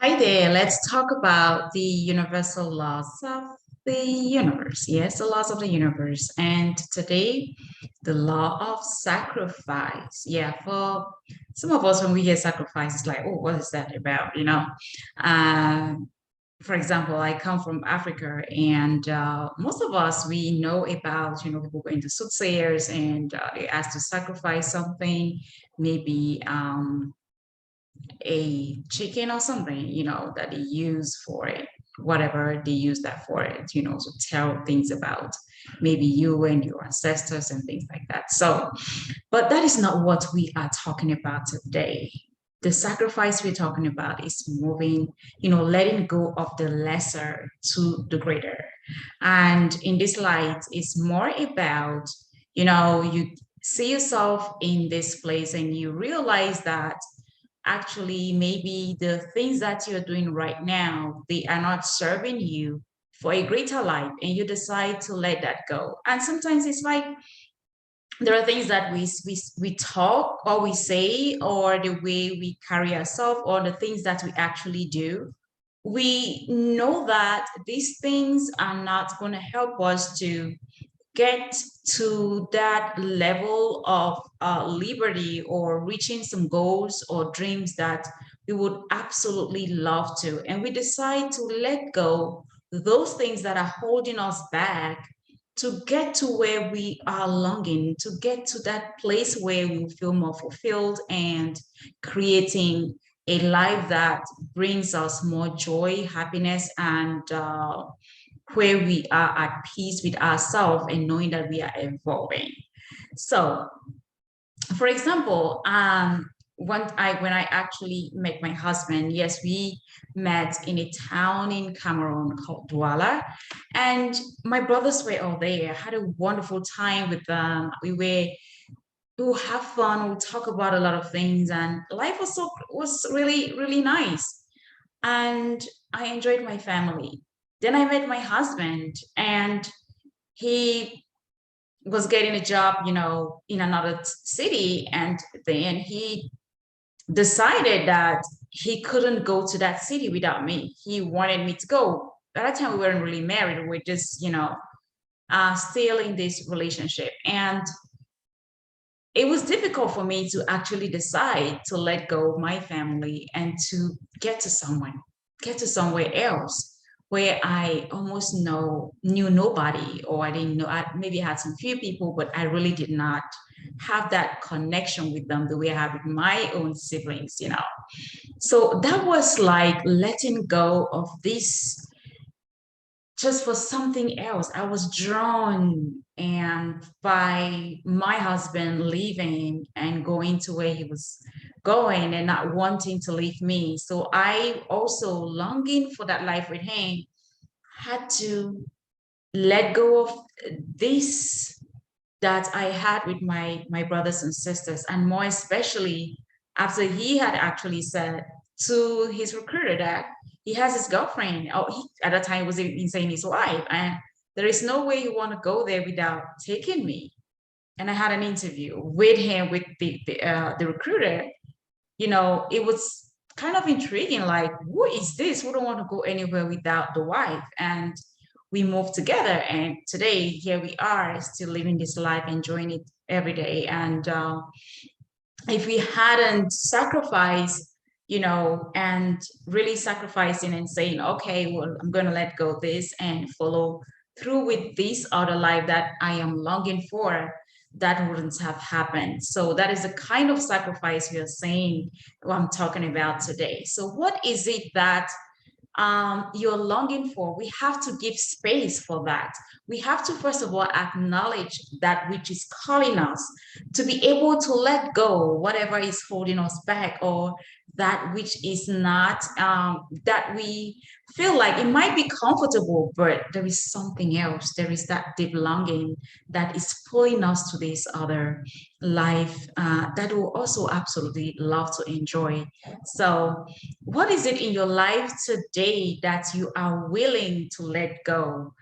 Hi there. Let's talk about the universal laws of the universe. Yes, the laws of the universe. And today, the law of sacrifice. Yeah, for some of us, when we hear sacrifice, it's like, oh, what is that about? Um, for example, I come from Africa, and most of us we know about people going to soothsayers and they ask to sacrifice something, maybe a chicken or something, that they use for it, whatever they use that for it, to tell things about maybe you and your ancestors and things like that. So, but that is not what we are talking about today. The sacrifice we're talking about is moving, letting go of the lesser to the greater. And in this light, it's more about, you see yourself in this place and you realize that actually maybe the things that you're doing right now they are not serving you for a greater life and you decide to let that go. And sometimes it's like there are things that we talk or we say or the way we carry ourselves or the things that we actually do, we know that these things are not going to help us to get to that level of liberty or reaching some goals or dreams that we would absolutely love to. And we decide to let go those things that are holding us back to get to where we are longing, to get to that place where we feel more fulfilled and creating a life that brings us more joy, happiness, and where we are at peace with ourselves and knowing that we are evolving. So, for example, when I actually met my husband, yes, we met in a town in Cameroon called Douala, and my brothers were all there. I had a wonderful time with them. We will have fun. We'll talk about a lot of things, and life was really really nice. And I enjoyed my family. Then I met my husband, and he was getting a job, in another city. And then he decided that he couldn't go to that city without me. He wanted me to go. At that time, we weren't really married. We're just, still in this relationship. And it was difficult for me to actually decide to let go of my family and to get to somewhere else where I almost knew nobody, or I didn't know. I maybe had some few people, but I really did not have that connection with them the way I have with my own siblings. So that was like letting go of this just for something else. I was drawn and by my husband leaving and going to where he was going and not wanting to leave me. So I also longing for that life with him had to let go of this that I had with my brothers and sisters, and more especially after he had actually said to his recruiter that he has his girlfriend. Oh, at that time was saying his wife, and there is no way you want to go there without taking me. And I had an interview with him with the recruiter. It was kind of intriguing. Like, who is this? Who don't want to go anywhere without the wife? And we moved together, and today here we are, still living this life, enjoying it every day. And if we hadn't sacrificed, and really sacrificing and saying, okay, well, I'm going to let go of this and follow through with this other life that I am longing for, that wouldn't have happened. So that is the kind of sacrifice we are saying, what I'm talking about today. So what is it that you're longing for? We have to give space for that. We have to, first of all, acknowledge that which is calling us, to be able to let go whatever is holding us back, or that which is not, that we feel like it might be comfortable, but there is something else. There is that deep longing that is pulling us to this other life that will also absolutely love to enjoy. So, what is it in your life today that you are willing to let go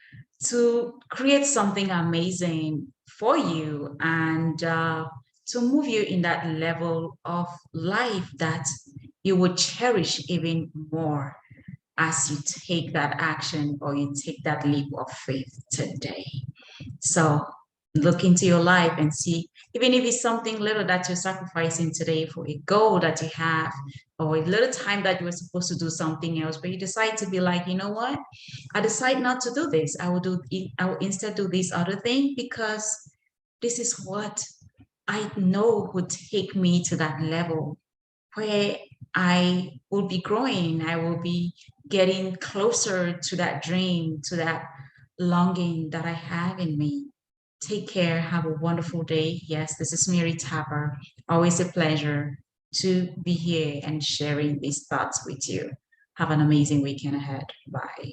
to create something amazing for you and to move you in that level of life that you would cherish even more as you take that action or you take that leap of faith today. So look into your life and see, even if it's something little that you're sacrificing today for a goal that you have, or a little time that you were supposed to do something else, but you decide to be like, you know what? I decide not to do this. I will instead do this other thing because this is what I know would take me to that level where I will be growing, I will be getting closer to that dream, to that longing that I have in me. Take care. Have a wonderful day. Yes, this is Mary Tapper. Always a pleasure to be here and sharing these thoughts with you. Have an amazing weekend ahead. Bye.